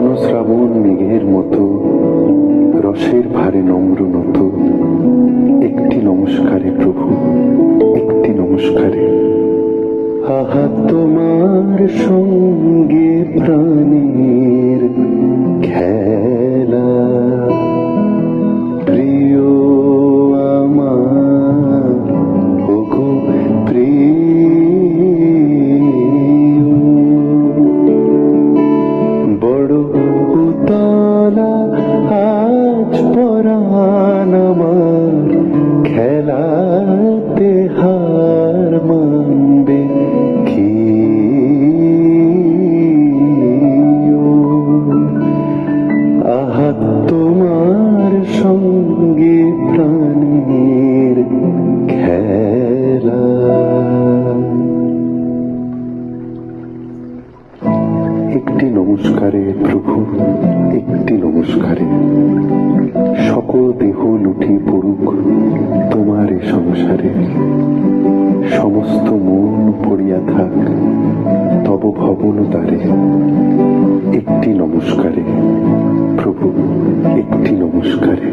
ঘন শ্রাবণ মেঘের মতো রসের ভারে নম্র নত। একটি নমস্কারে প্রভু, একটি নমস্কারে। আহা তোমার সঙ্গে প্রাণের খেলা, প্রিয় আমার ওগো প্রিয়। বড় উতলা আজ পরাণ আমার, খেলাতে হার মানবে কি? আহা তোমার সঙ্গে প্রাণের খেলা। একটি নমস্কারে প্রভু, একটি নমস্কারে। সকল দেহ লুটি পড়ুক তোমার এ সংসারে, সমস্ত মন পড়িয়া থাক তব ভবন দ্বারে। একটি নমস্কারে প্রভু, একটি নমস্কারে।